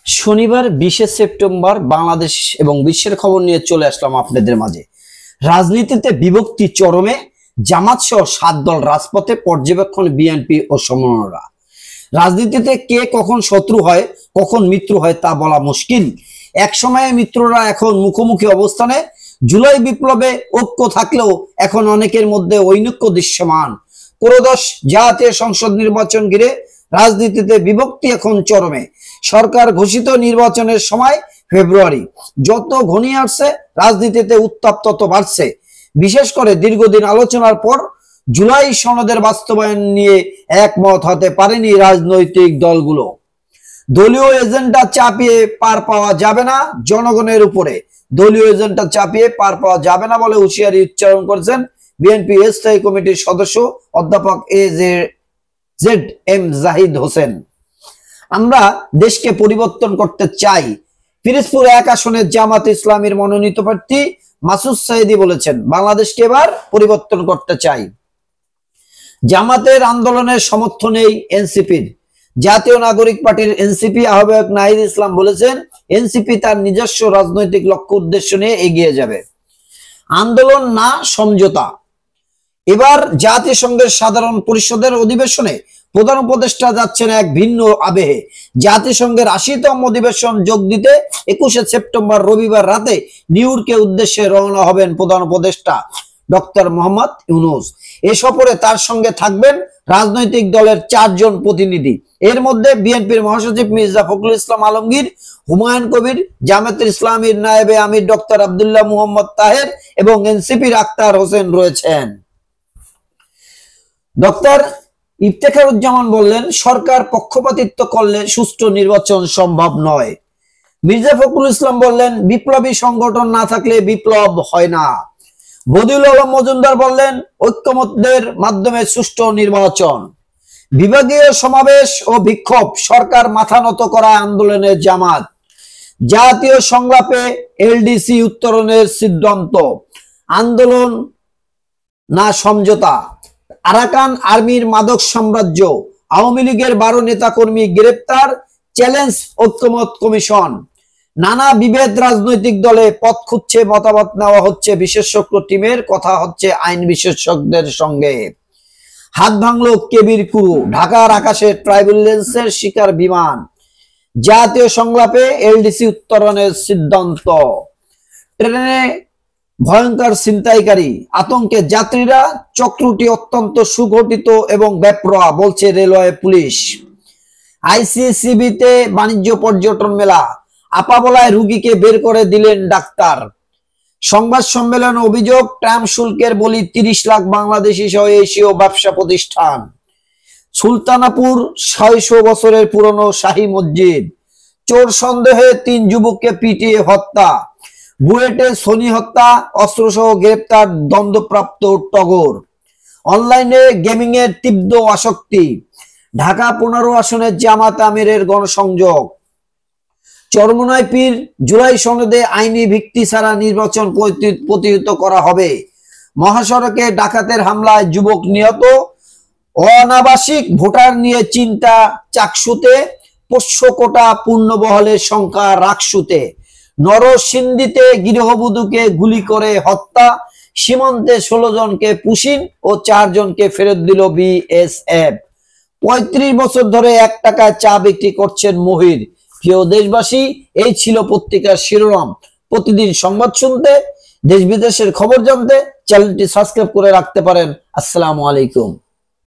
শনিবার 20 সেপ্টেম্বর বাংলাদেশ এবং বিশ্বের খবর নিয়ে চলে আসলাম আপনাদের মাঝে। রাজনীতিতে বিভক্তি চরমে, জামাত সহ 7 দল রাজপথে, পর্যবেক্ষণ বিএনপি ও সমন্বয়করা। রাজনীতিতে কে কখন শত্রু হয়, কখন মিত্র হয় তা বলা মুশকিল। এক সময়ে মিত্ররা, এখন মুখোমুখি অবস্থানে। জুলাই বিপ্লবে ঐক্য থাকলেও এখন অনেকের মধ্যে ঐনক্য দৃশ্যমান। ক্রোধস জাতীয় সংসদ নির্বাচন ঘিরে রাজনীতিতে বিভক্তি এখন চরমে। সরকার ঘোষিত নির্বাচনের সময় ফেব্রুয়ারি, যত ঘনিয়ে আসছে রাজনীতিতে উত্তাপ তত বাড়ছে। বিশেষ করে দীর্ঘদিন আলোচনার পর জুলাই সনদের বাস্তবায়ন নিয়ে একমত হতে পারেনি রাজনৈতিক দলগুলো। দলীয় এজেন্ডা চাপিয়ে পার পাওয়া যাবে না জনগণের উপরে। দলীয় এজেন্ডা চাপিয়ে পার পাওয়া যাবে না বলে হুঁশিয়ারি উচ্চারণ করেছেন বিএনপি স্থায়ী কমিটির সদস্য অধ্যাপক জেড এম জাহিদ হোসেন। আমরা দেশকে পরিবর্তন করতে চাই, পিরোজপুর 1 আসনের জামাত ইসলামীর মনোনীত প্রার্থী মাসুদ সাঈদী বলেছেন। বাংলাদেশকে এবার পরিবর্তন করতে চাই। জামাতের আন্দোলনের সমর্থনেই এনসিপির। জাতীয় নাগরিক পার্টির এনসিপি আহ্বায়ক নাহিদ ইসলাম বলেছেন, এনসিপি তার নিজস্ব রাজনৈতিক লক্ষ্য উদ্দেশ্য নিয়ে এগিয়ে যাবে। আন্দোলন না সমঝোতা। এবার জাতিসংঘের সাধারণ পরিষদের অধিবেশনে প্রধান উপদেষ্টা যাচ্ছেন এক ভিন্ন আবেহে। জাতিসংঘের 80তম অধিবেশন যোগ দিতে 21 সেপ্টেম্বর রবিবার রাতে নিউ ইয়র্কের উদ্দেশ্যে রওনা হবেন প্রধান উপদেষ্টা ডক্টর মোহাম্মদ ইউনূস। এ সফরে তার সঙ্গে থাকবেন রাজনৈতিক দলের 4 জন প্রতিনিধি। এর মধ্যে বিএনপির মহাসচিব মির্জা ফখরুল ইসলাম আলমগীর, হুমায়ুন কবির, জামায়াতে ইসলামীর নায়েবে আমির ডক্টর আব্দুল্লাহ মুহাম্মদ তাহের এবং এনসিপির আক্তার হোসেন রয়েছেন। ডক্টর ইফতেখারুজ্জামান বললেন, সরকার পক্ষপাতিত্ব করলে সুষ্ঠু নির্বাচন সম্ভব নয়। মির্জা ফখরুল ইসলাম বললেন, বিপ্লবী সংগঠন না থাকলে বিপ্লব হয় না। বদিউল আলম মজুমদার বললেন, ঐক্যমত্যের মাধ্যমে সুষ্ঠু নির্বাচন। বিভাগীয় সমাবেশ ও বিক্ষোভ, সরকার মাথা নত করা আন্দোলনের জামাত। জাতীয় সংলাপে এলডিসি উত্তরণের সিদ্ধান্ত। আন্দোলন না সমঝোতা। আরাকান আর্মির মাদক সাম্রাজ্য। আওয়ামী লীগের 12 নেতাকর্মী গ্রেপ্তার, চ্যালেঞ্জ ঐক্যমত কমিশন। নানা বিভেদ, রাজনৈতিক দলে পথ খুঁজছে, মতামত নেওয়া হচ্ছে বিশেষজ্ঞ টিমের, কথা হচ্ছে আইন বিশেষজ্ঞদের সঙ্গে। হাত ভাঙলো কেবির কুরু, ঢাকার আকাশে ট্রাইবুলেন্সের শিকার বিমান। জাতীয় সংলাপে এলডিসি উত্তরণের সিদ্ধান্ত। ট্রেনে ভয়ঙ্কর ছিনতাইকারী, আতঙ্কে যাত্রীরা, চক্রটি অত্যন্ত সুগঠিত এবং বেপরোয়া বলছে রেলওয়ে পুলিশ। আইসিসিবিতে বাণিজ্য পর্যটন মেলা, আপাবলায় রুগীকে বের করে দিলেন ডাক্তার। সংবাদ সম্মেলনে অভিযোগ, ট্রাম শুল্কের বলি 30 লাখ বাংলাদেশি সহ এশীয় ব্যবসা প্রতিষ্ঠান। সুলতানাপুর 600 বছরের পুরনো শাহী মসজিদ। চোর সন্দেহে 3 যুবককে পিটিয়ে হত্যা। বুয়েটে সনি হত্যা, অস্ত্রসহ গ্রেপ্তার দণ্ডপ্রাপ্ত টগর। অনলাইনে গেমিং এর তীব্র আসক্তি। ঢাকা 15 আসনের জামাত আমিরের গণসংযোগ। চরমোনাই পীর, জুলাই সনদে আইনি ভিত্তি ছাড়া নির্বাচন প্রতিহত করা হবে। মহাসড়কে ডাকাতের হামলায় যুবক নিহত। অনাবাসিক ভোটার নিয়ে চিন্তা চাকসুতে। পোষ্য কোটা পূর্ণবহলের সংখ্যা রাকসুতে। নরসিংদীতে গৃহবধূকে গুলি করে হত্যা। সীমান্তে 16 জনকে পুশিন ও 4 জনকে ফেরত দিল বিএসএফ। 35 বছর ধরে 1 টাকায় চা বিক্রি করছেন মহির। প্রিয় দেশবাসী, এই ছিল পত্রিকার শিরোনাম। প্রতিদিন সংবাদ শুনতে, দেশ বিদেশের খবর জানতে চ্যানেলটি সাবস্ক্রাইব করে রাখতে পারেন। আসসালামু আলাইকুম।